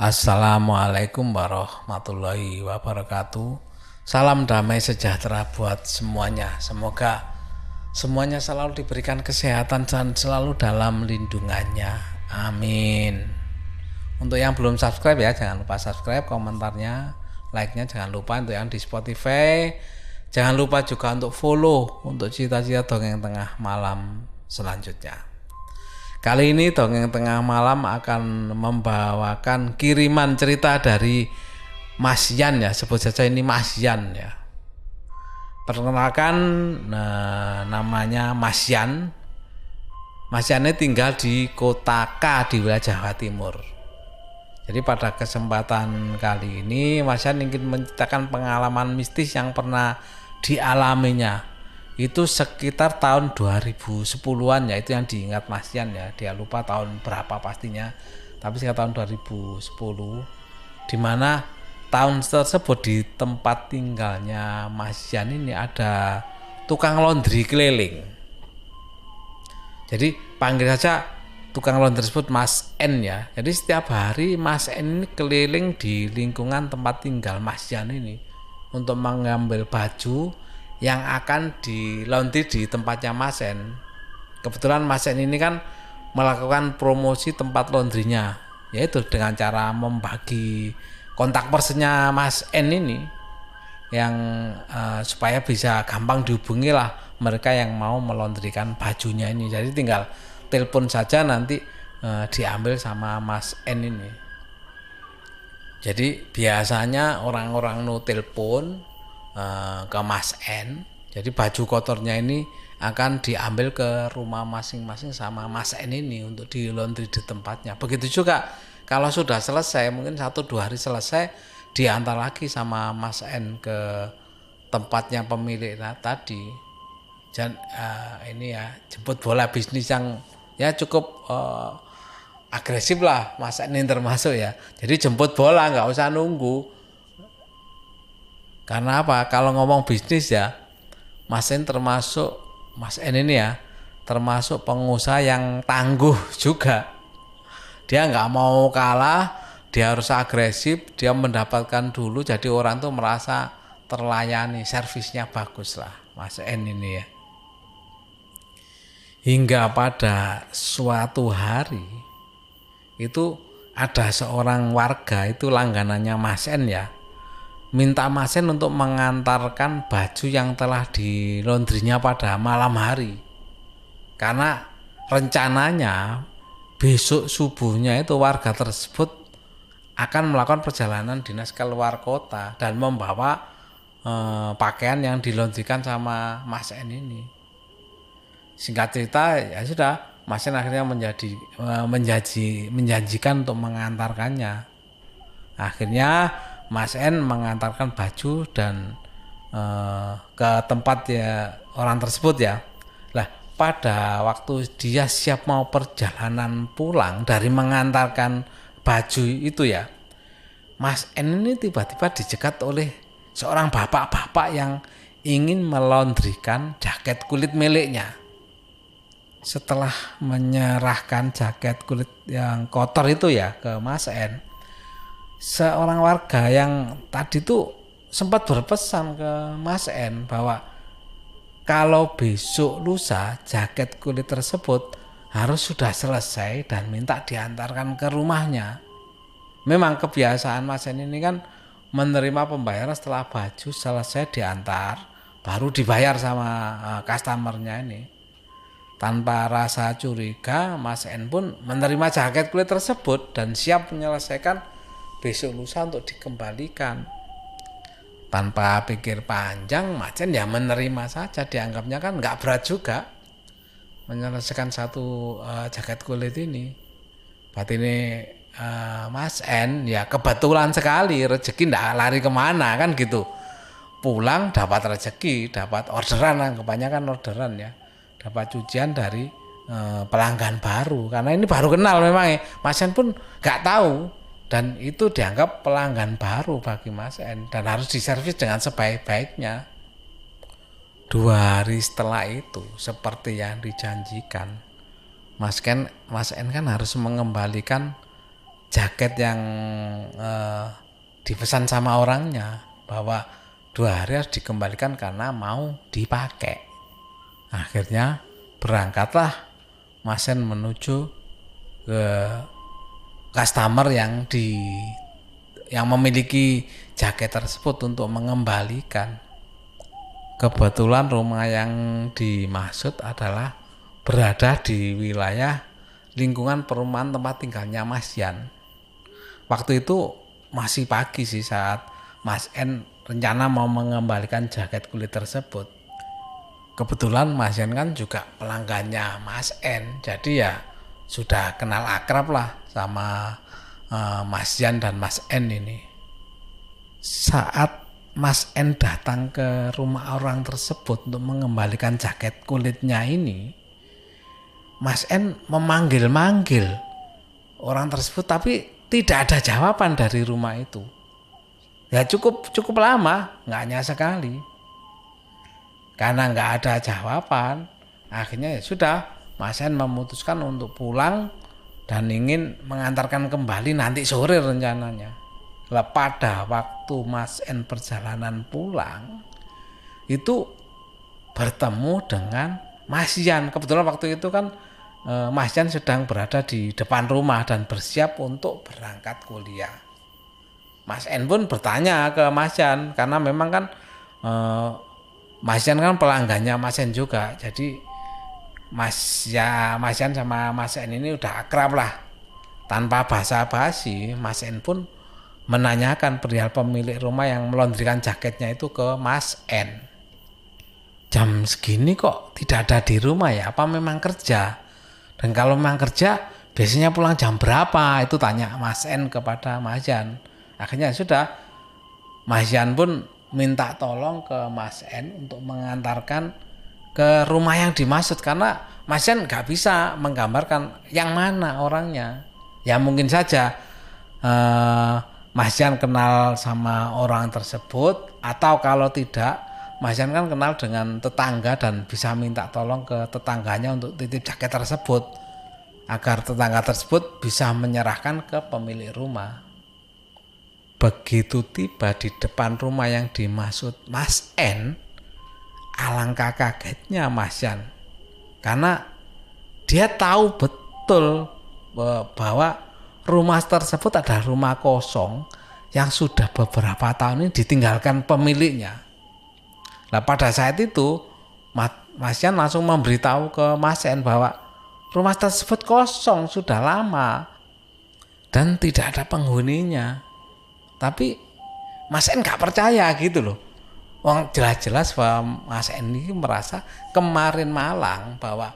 Assalamualaikum warahmatullahi wabarakatuh. Salam damai sejahtera buat semuanya. Semoga semuanya selalu diberikan kesehatan dan selalu dalam lindungannya. Amin. Untuk yang belum subscribe ya, jangan lupa subscribe, komentarnya, like-nya jangan lupa. Untuk yang di Spotify, jangan lupa juga untuk follow untuk cerita-cerita dongeng tengah malam selanjutnya. Kali ini Dongeng Tengah Malam akan membawakan kiriman cerita dari Mas Yan ya, sebut saja ini Mas Yan ya. Perkenalkan, namanya Mas Yan. Mas Yan ini tinggal di Kota K di wilayah Jawa Timur. Jadi pada kesempatan kali ini Mas Yan ingin menceritakan pengalaman mistis yang pernah dialaminya. Itu sekitar tahun 2010-an ya, itu yang diingat Mas Yan ya. Dia lupa tahun berapa pastinya, tapi sekitar tahun 2010, di mana tahun tersebut di tempat tinggalnya Mas Yan ini ada tukang laundry keliling. Jadi panggil saja tukang laundry tersebut Mas N ya. Jadi setiap hari Mas N ini keliling di lingkungan tempat tinggal Mas Yan ini untuk mengambil baju yang akan di laundry di tempatnya Mas N. Kebetulan Mas N ini kan melakukan promosi tempat laundrynya, yaitu dengan cara membagi kontak personnya Mas N ini yang supaya bisa gampang dihubungi lah mereka yang mau melondrikan bajunya ini. Jadi tinggal telepon saja nanti diambil sama Mas N ini. Jadi biasanya orang-orang telepon ke Mas N, jadi baju kotornya ini akan diambil ke rumah masing-masing sama Mas N ini untuk di laundry di tempatnya. Begitu juga kalau sudah selesai, mungkin 1-2 hari selesai, diantar lagi sama Mas N ke tempatnya pemilik tadi. Dan ini ya jemput bola bisnis yang ya cukup agresif lah Mas N ini termasuk ya. Jadi jemput bola, nggak usah nunggu. Karena apa? Kalau ngomong bisnis ya, Mas N ini ya termasuk pengusaha yang tangguh juga. Dia nggak mau kalah, dia harus agresif, dia mendapatkan dulu, jadi orang tuh merasa terlayani, servisnya bagus lah Mas N ini ya. Hingga pada suatu hari itu ada seorang warga, itu langganannya Mas N ya, minta Mas N untuk mengantarkan baju yang telah di laundrynya pada malam hari. Karena rencananya besok subuhnya itu warga tersebut akan melakukan perjalanan dinas ke luar kota dan membawa pakaian yang dilaundrykan sama Mas N ini. Singkat cerita ya sudah, Mas N akhirnya menjanjikan untuk mengantarkannya. Akhirnya Mas N mengantarkan baju dan ke tempat ya orang tersebut ya. Lah pada waktu dia siap mau perjalanan pulang dari mengantarkan baju itu ya, Mas N ini tiba-tiba dicegat oleh seorang bapak-bapak yang ingin melondrikan jaket kulit miliknya. Setelah menyerahkan jaket kulit yang kotor itu ya ke Mas N, seorang warga yang tadi tuh sempat berpesan ke Mas N bahwa kalau besok lusa jaket kulit tersebut harus sudah selesai dan minta diantarkan ke rumahnya. Memang kebiasaan Mas N ini kan menerima pembayaran setelah baju selesai diantar, baru dibayar sama customernya ini. Tanpa rasa curiga, Mas N pun menerima jaket kulit tersebut dan siap menyelesaikan besok lusa untuk dikembalikan. Tanpa pikir panjang, Mas N ya menerima saja, dianggapnya kan nggak berat juga menyelesaikan satu jaket kulit ini. Berarti ini Mas N ya kebetulan sekali, rezeki nggak lari kemana kan gitu. Pulang dapat rezeki, dapat orderan, kebanyakan orderan ya, dapat cucian dari pelanggan baru. Karena ini baru kenal memang ya, Mas N pun nggak tahu. Dan itu dianggap pelanggan baru bagi Mas N dan harus diservis dengan sebaik-baiknya. 2 hari setelah itu, seperti yang dijanjikan, Mas N kan harus mengembalikan jaket yang dipesan sama orangnya bahwa 2 hari harus dikembalikan karena mau dipakai. Akhirnya berangkatlah Mas N menuju ke customer yang memiliki jaket tersebut untuk mengembalikan. Kebetulan rumah yang dimaksud adalah berada di wilayah lingkungan perumahan tempat tinggalnya Mas Yan. Waktu itu masih pagi sih saat Mas N rencana mau mengembalikan jaket kulit tersebut. Kebetulan Mas Yan kan juga pelanggannya Mas N, jadi ya sudah kenal akrab lah sama Mas Yan dan Mas N ini. Saat Mas N datang ke rumah orang tersebut untuk mengembalikan jaket kulitnya ini, Mas N memanggil-manggil orang tersebut tapi tidak ada jawaban dari rumah itu. Ya cukup lama, nggak hanya sekali. Karena nggak ada jawaban, akhirnya ya sudah, Mas N memutuskan untuk pulang dan ingin mengantarkan kembali nanti sore rencananya. Pada waktu Mas N perjalanan pulang, itu bertemu dengan Mas Yan. Kebetulan waktu itu kan Mas Yan sedang berada di depan rumah dan bersiap untuk berangkat kuliah. Mas N pun bertanya ke Mas Yan karena memang kan Mas Yan kan pelanggannya Mas N juga. Jadi Mas Yan sama Mas N ini udah akrab lah. Tanpa basa-basi, Mas N pun menanyakan perihal pemilik rumah yang melondrikan jaketnya itu ke Mas N. Jam segini kok tidak ada di rumah ya? Apa memang kerja? Dan kalau memang kerja, biasanya pulang jam berapa? Itu tanya Mas N kepada Mas Yan. Akhirnya sudah, Mas Yan pun minta tolong ke Mas N untuk mengantarkan ke rumah yang dimaksud karena Mas Yan nggak bisa menggambarkan yang mana orangnya. Ya mungkin saja Mas Yan kenal sama orang tersebut, atau kalau tidak, Mas Yan kan kenal dengan tetangga dan bisa minta tolong ke tetangganya untuk titip jaket tersebut agar tetangga tersebut bisa menyerahkan ke pemilik rumah. Begitu tiba di depan rumah yang dimaksud Mas N, alangkah kagetnya Mas Yan karena dia tahu betul bahwa rumah tersebut adalah rumah kosong yang sudah beberapa tahun ini ditinggalkan pemiliknya. Nah pada saat itu Mas Yan langsung memberitahu ke Mas N bahwa rumah tersebut kosong sudah lama dan tidak ada penghuninya. Tapi Mas N gak percaya gitu loh. Jelas-jelas bahwa Mas N ini merasa kemarin malam bahwa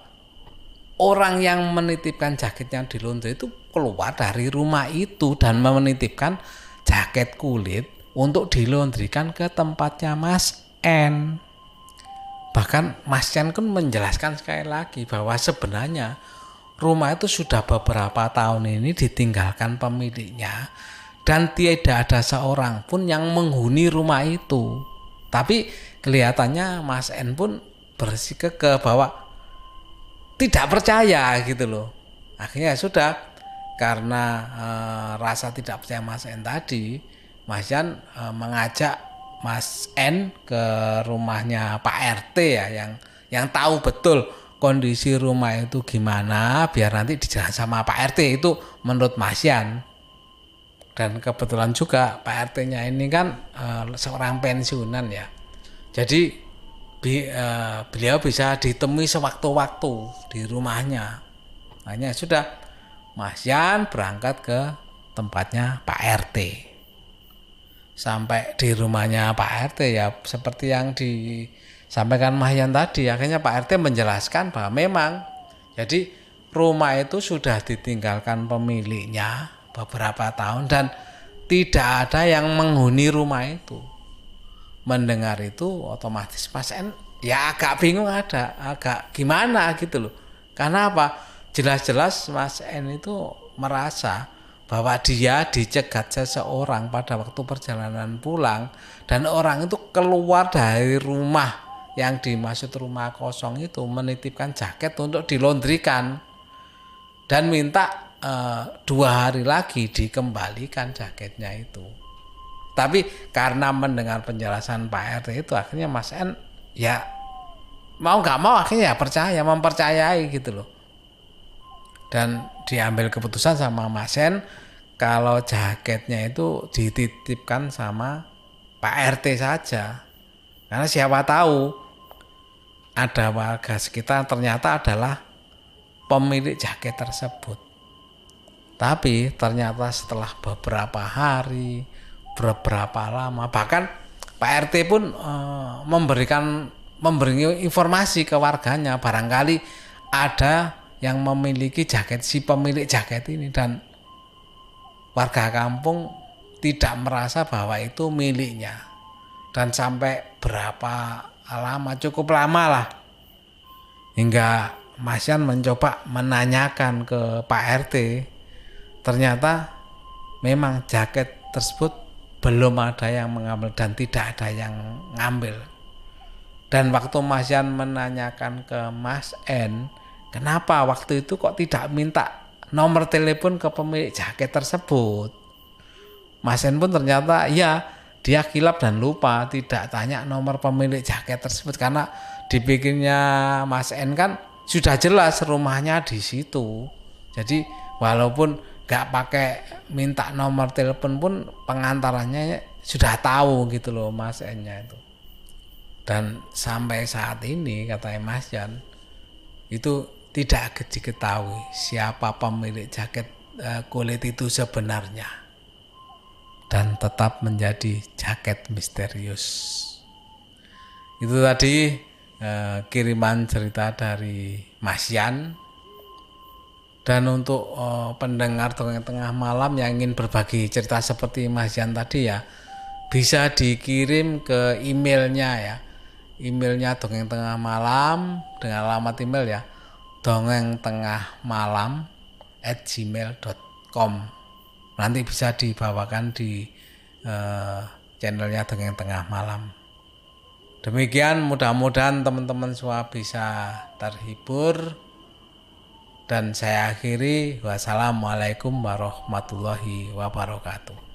orang yang menitipkan jaketnya di laundry itu keluar dari rumah itu dan menitipkan jaket kulit untuk dilondrikan ke tempatnya Mas N. Bahkan Mas N kan menjelaskan sekali lagi bahwa sebenarnya rumah itu sudah beberapa tahun ini ditinggalkan pemiliknya dan tidak ada seorang pun yang menghuni rumah itu. Tapi kelihatannya Mas N pun bersikeras bahwa tidak percaya gitu loh. Akhirnya sudah, karena rasa tidak percaya Mas N tadi, Mas Yan mengajak Mas N ke rumahnya Pak RT ya, yang tahu betul kondisi rumah itu gimana, biar nanti dijelaskan sama Pak RT. Itu menurut Mas Yan. Dan kebetulan juga Pak RT-nya ini kan seorang pensiunan ya. Jadi beliau bisa ditemui sewaktu-waktu di rumahnya. Hanya sudah, Mas Yan berangkat ke tempatnya Pak RT. Sampai di rumahnya Pak RT ya seperti yang disampaikan Mas Yan tadi. Akhirnya Pak RT menjelaskan bahwa memang jadi rumah itu sudah ditinggalkan pemiliknya beberapa tahun dan tidak ada yang menghuni rumah itu. Mendengar itu otomatis Mas N ya agak bingung, agak gimana gitu loh. Karena apa? Jelas-jelas Mas N itu merasa bahwa dia dicegat seseorang pada waktu perjalanan pulang dan orang itu keluar dari rumah yang dimaksud rumah kosong itu menitipkan jaket untuk dilondrikan dan minta 2 hari lagi dikembalikan jaketnya itu. Tapi karena mendengar penjelasan Pak RT itu, akhirnya Mas N ya mau nggak mau akhirnya ya mempercayai gitu loh. Dan diambil keputusan sama Mas N kalau jaketnya itu dititipkan sama Pak RT saja. Karena siapa tahu ada warga sekitar ternyata adalah pemilik jaket tersebut. Tapi ternyata setelah beberapa hari, beberapa lama, bahkan Pak RT pun memberi informasi ke warganya, barangkali ada yang memiliki jaket si pemilik jaket ini, dan warga kampung tidak merasa bahwa itu miliknya. Dan sampai berapa lama, cukup lama lah, hingga Mas Yan mencoba menanyakan ke Pak RT. Ternyata memang jaket tersebut belum ada yang mengambil dan tidak ada yang ngambil. Dan waktu Mas Yan menanyakan ke Mas N, kenapa waktu itu kok tidak minta nomor telepon ke pemilik jaket tersebut, Mas N pun ternyata ya dia kilap dan lupa tidak tanya nomor pemilik jaket tersebut, karena dipikirnya Mas N kan sudah jelas rumahnya di situ. Jadi walaupun gak pakai minta nomor telepon pun pengantarannya sudah tahu gitu loh Mas N-nya itu. Dan sampai saat ini katanya Mas Yan itu tidak diketahui siapa pemilik jaket kulit itu sebenarnya, dan tetap menjadi jaket misterius. Itu tadi kiriman cerita dari Mas Yan. Dan untuk pendengar Dongeng Tengah Malam yang ingin berbagi cerita seperti Mas Yan tadi ya, bisa dikirim ke emailnya ya. Emailnya Dongeng Tengah Malam dengan alamat email ya, dongengtengahmalam@gmail.com. Nanti bisa dibawakan di channelnya Dongeng Tengah Malam. Demikian, mudah-mudahan teman-teman semua bisa terhibur. Dan saya akhiri, wassalamualaikum warahmatullahi wabarakatuh.